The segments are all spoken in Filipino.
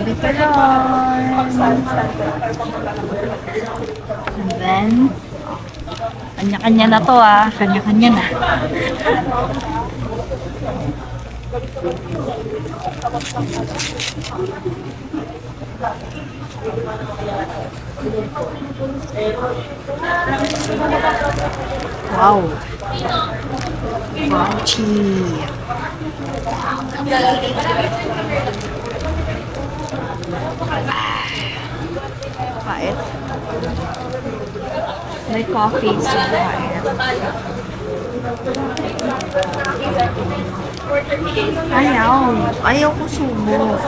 Bitter. And then, kanya-kanya na to ah. Kanya-kanya na. Wow. Crunchy. Pait. May coffee sa pait. Ayaw ko sumo.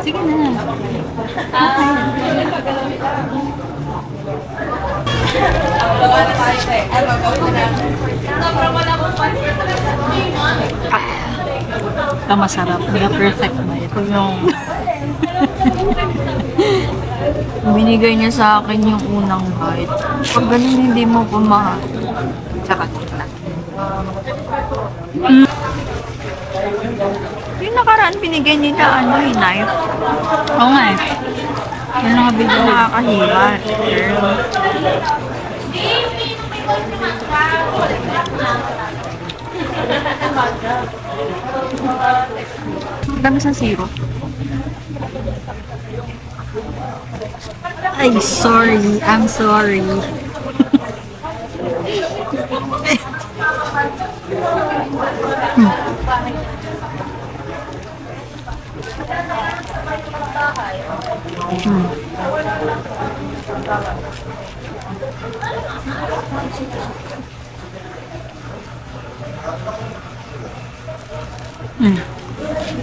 Sige na. Ito masarap. Hindi perfect ba? Ito yung binigay niya sa akin yung unang bite. Pag ganun hindi mo pumahal. Tsaka tignan. Yung nakaraan binigay nila knife. Oo nga eh. Yan ang bigla nakakahiwa. Dami sa zero. Ay, sorry. I'm sorry.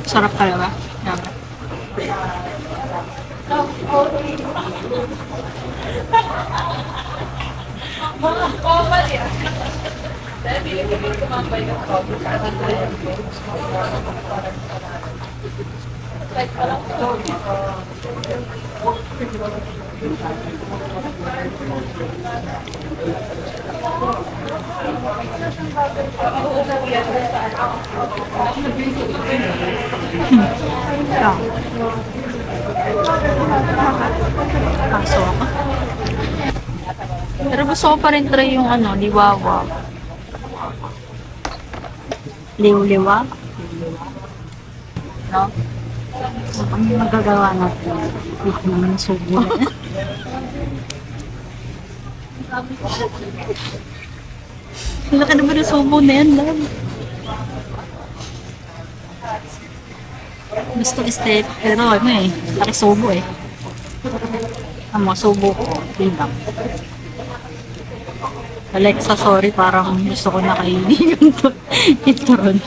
Sarap talaga. Yaman. Kaso ako. Pero gusto ko pa rin try yung liwawa. Liw-liwa? No? Ano magagawa natin? Wait naman yung subo. Laki naman yung subo na yan, love. Gusto estate, pero laki subo eh. Ang mga subo ko, bilang. Alexa, sorry, parang gusto ko na kainin yung ito ron.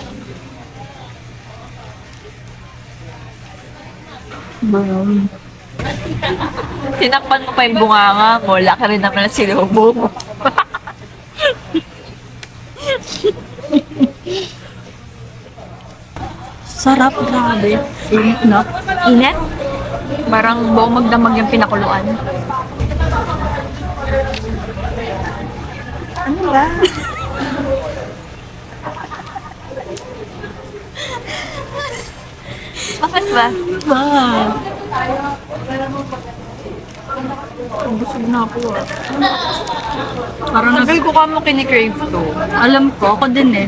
Tinakpan mo pa yung bunganga mo, laki rin naman ang sinubo mo. Sarap, grabe. Init na. Init? Parang buong magdamag yung pinakuluan. Ano ba? Bakit ba? Busog na ako ah. Parang nagal ko ka mo kinikrave to. Alam ko, ako din eh.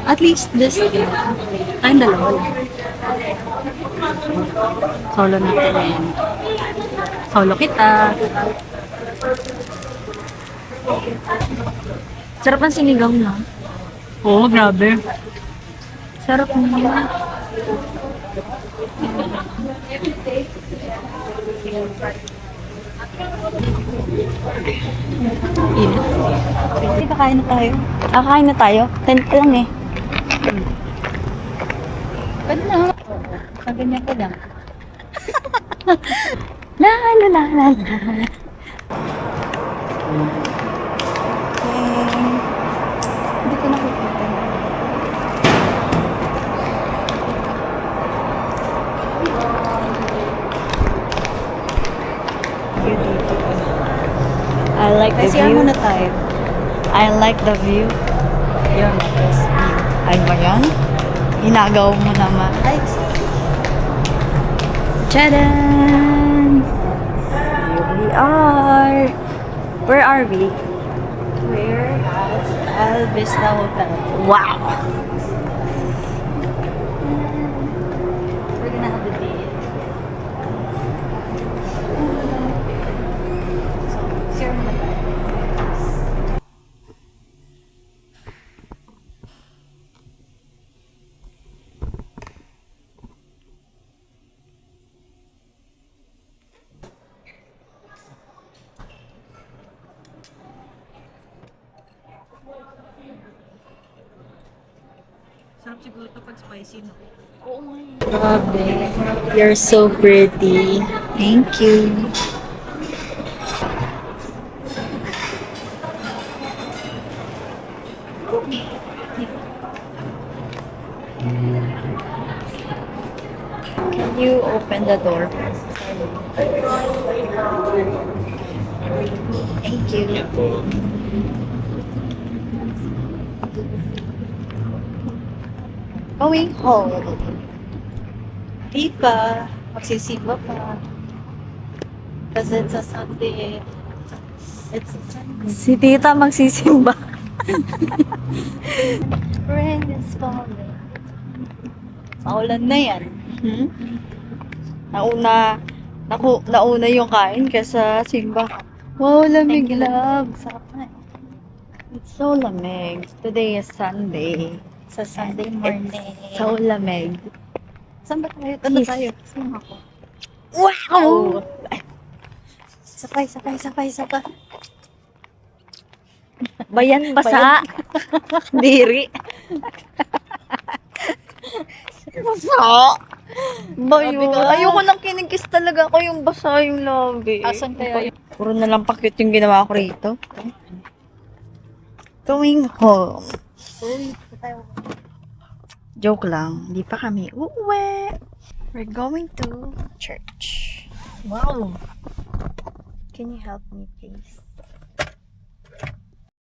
At least this tayong dalawa lang. Solo natin. Solo kita. Sarap ang sinigang na. Oo, grabe. Sarap niya. Kakain na tayo. Kakain na tayo? 10 lang eh. Pwede na. Kaganyan ko lang. La la la la la. Hindi ko nakikita. I like the view. Muna tayo. I like the view. Yan. Ay ba yan? Ginagaw mo naman. Ay, Tadaan! Here we are! Where are we? we're at Alvista Hotel. Wow! We're gonna have the date. So, share mo na tayo. Sarap siguro ito pag spicy, no? Grabe. You're so pretty. Thank you. Can you open the door? Thank you. Going home. Di pa. Magsisimba pa. Kasi it's a Sunday. It's a Sunday. Si tita magsisimba. Rain is falling. Maulan na yan. Hmm? Nauna yung kain kesa simba. Wow, lamig Thank you, love. Sarap na eh. It's so lamig. Today is Sunday. Sa Sunday morning. It's so lamig. Saan ba tayo? Ano Yes. tayo? Saan ako? Wow! Sapay, sapay, sapay, sapay. Bayan basa. Diri. Basa. Bayo. Grabe ka. Ayoko nang kinigis talaga ako yung basa yung labi. Asan kaya yun? Puro na lang pakit yung ginawa ko rito. Going home. Uy, saan tayo? Joke lang. Hindi pa kami uuwi. We're going to church. Wow! Can you help me, please?